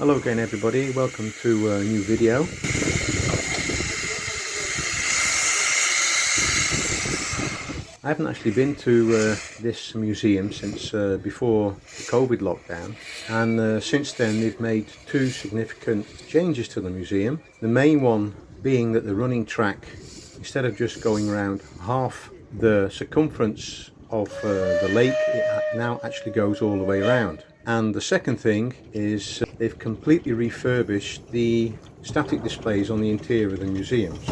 Hello again everybody, welcome to a new video. I haven't actually been to this museum since before the COVID lockdown, and since then they've made two significant changes to the museum. The main one being that the running track, instead of just going around half the circumference of the lake, it now actually goes all the way around. And the second thing is they've completely refurbished the static displays on the interior of the museums.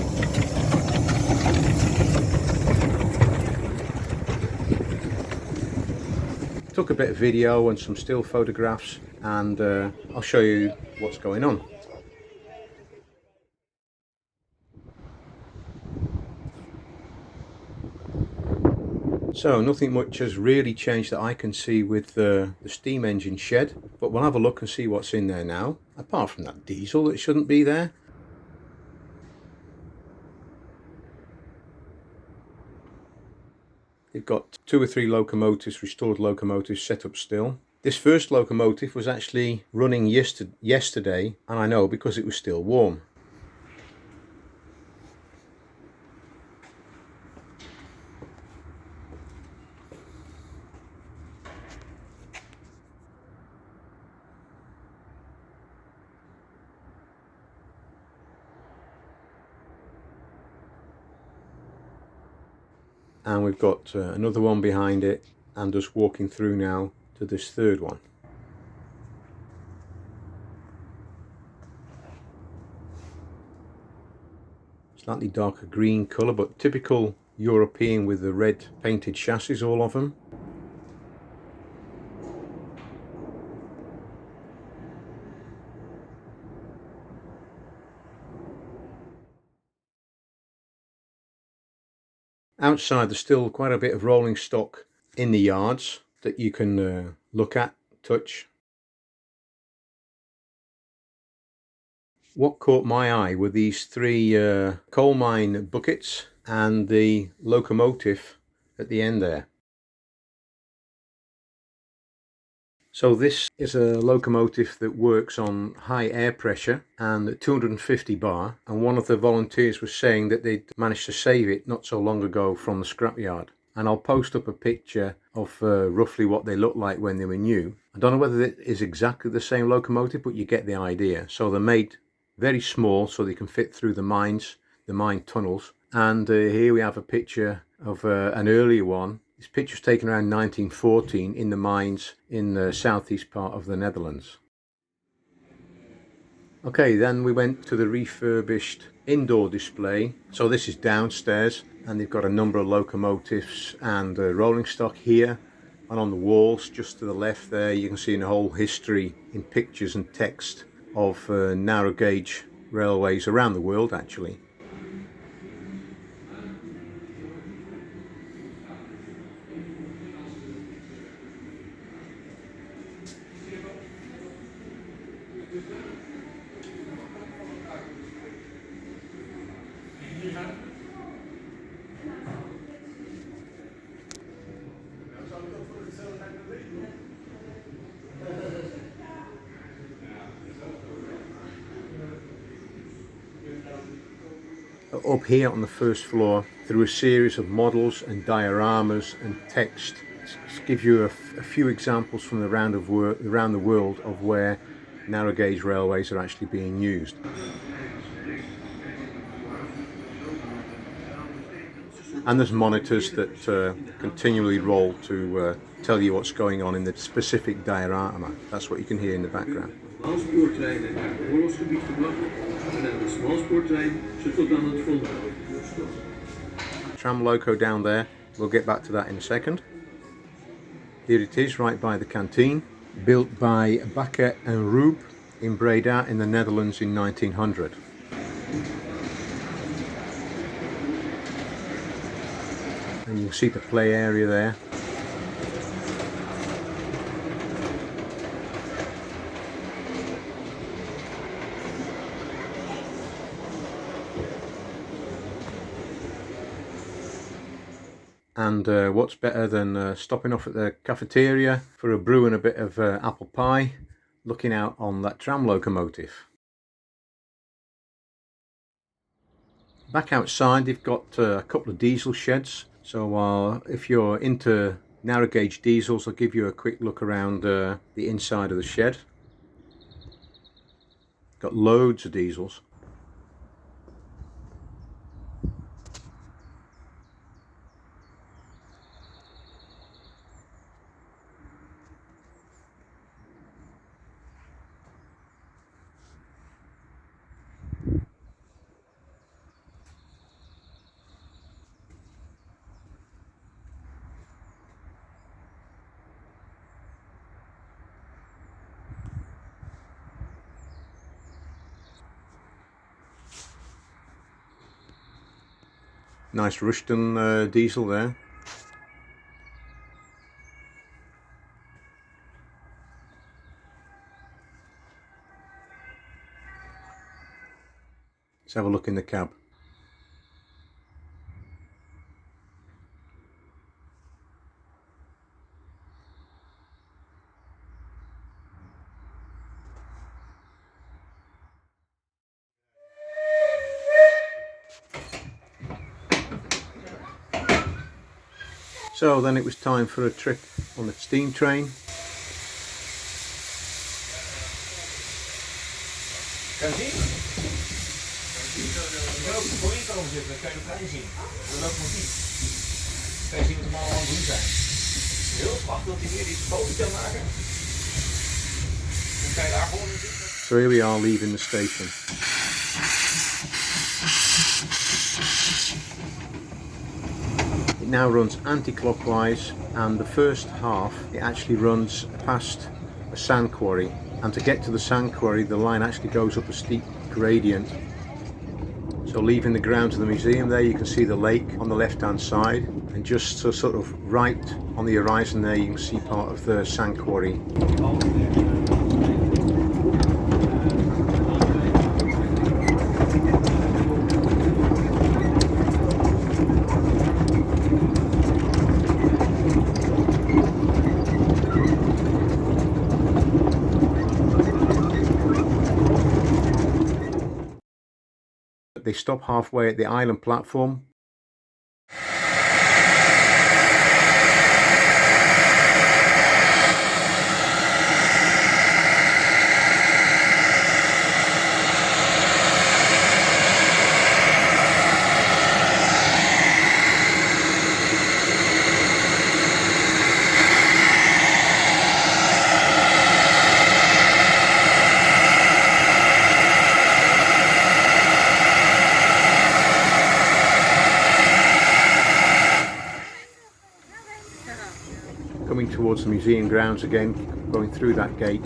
Took a bit of video and some still photographs, and I'll show you what's going on. So nothing much has really changed that I can see with the steam engine shed, but we'll have a look and see what's in there now, apart from that diesel that shouldn't be there. They've got 2 or 3 locomotives, restored locomotives, set up still. This first locomotive was actually running yesterday, and I know because it was still warm. And we've got another one behind it, and just walking through now to this third one. Slightly darker green colour, but typical European with the red painted chassis, all of them. Outside there's still quite a bit of rolling stock in the yards that you can look at, touch. What caught my eye were these 3 coal mine buckets and the locomotive at the end there. So this is a locomotive that works on high air pressure and at 250 bar, and one of the volunteers was saying that they'd managed to save it not so long ago from the scrapyard. And I'll post up a picture of roughly what they looked like when they were new. I don't know whether it is exactly the same locomotive, but you get the idea. So they're made very small so they can fit through the mines, the mine tunnels. And here we have a picture of an earlier one. This picture was taken around 1914 in the mines in the southeast part of the Netherlands. Okay, then we went to the refurbished indoor display. So this is downstairs, and they've got a number of locomotives and rolling stock here. And on the walls just to the left there, you can see a whole history in pictures and text of narrow gauge railways around the world actually. Up here on the first floor, through a series of models and dioramas and text, to give you a few examples from around the world of where narrow gauge railways are actually being used. And there's monitors that continually roll to tell you what's going on in the specific diorama. That's what you can hear in the background. Tram loco down there, we'll get back to that in a second. Here it is, right by the canteen, built by Bakker and Rube in Breda in the Netherlands in 1900. And you can see the play area there. And what's better than stopping off at the cafeteria for a brew and a bit of apple pie, looking out on that tram locomotive. Back outside they've got a couple of diesel sheds, so if you're into narrow gauge diesels, I'll give you a quick look around the inside of the shed. Got loads of diesels. Nice Rushton diesel there. Let's have a look in the cab. So then it was time for a trip on the steam train. Kan je zien? Je kan ook voor in komen zitten, dan kan je de trein zien. De locomotief. Kan je zien wat we allemaal aan het doen zijn. Heel graag dat hij weer die foto kan maken. Dan kan je daar gewoon in zitten. So here we are leaving the station. It now runs anti-clockwise, and the first half it actually runs past a sand quarry, and to get to the sand quarry the line actually goes up a steep gradient. So leaving the grounds of the museum there, you can see the lake on the left hand side, and just sort of right on the horizon there you can see part of the sand quarry. They stop halfway at the island platform. Coming towards the museum grounds again, going through that gate.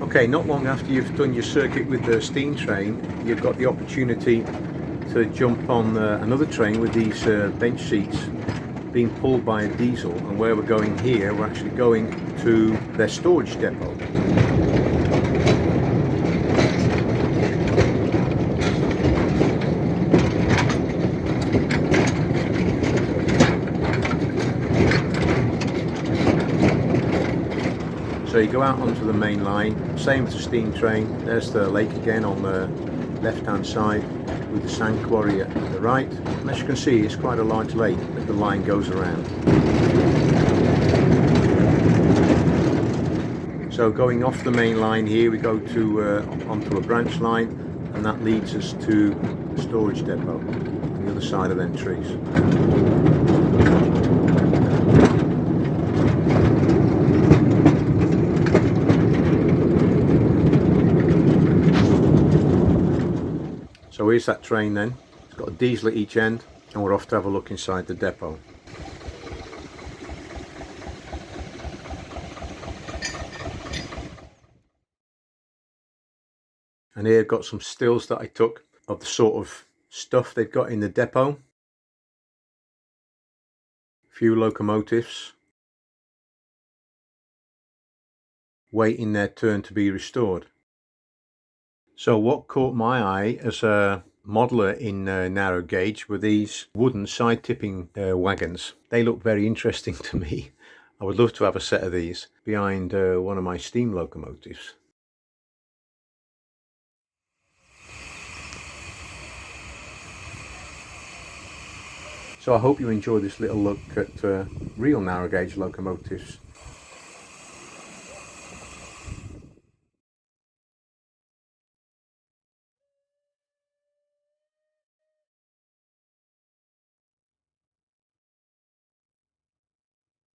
Okay, not long after you've done your circuit with the steam train, you've got the opportunity to jump on another train with these bench seats, being pulled by a diesel, and where we're going here, we're actually going to their storage depot. So you go out onto the main line, same as the steam train. There's the lake again on the left hand side with the sand quarry at the right. And as you can see, it's quite a large lake as the line goes around. So going off the main line here, we go to onto a branch line, and that leads us to the storage depot on the other side of them trees. So here's that train then. It's got a diesel at each end, and we're off to have a look inside the depot. And here I've got some stills that I took of the sort of stuff they've got in the depot. A few locomotives waiting their turn to be restored. So what caught my eye as a modeller in narrow gauge were these wooden side tipping wagons. They look very interesting to me. I would love to have a set of these behind one of my steam locomotives. So I hope you enjoyed this little look at real narrow gauge locomotives.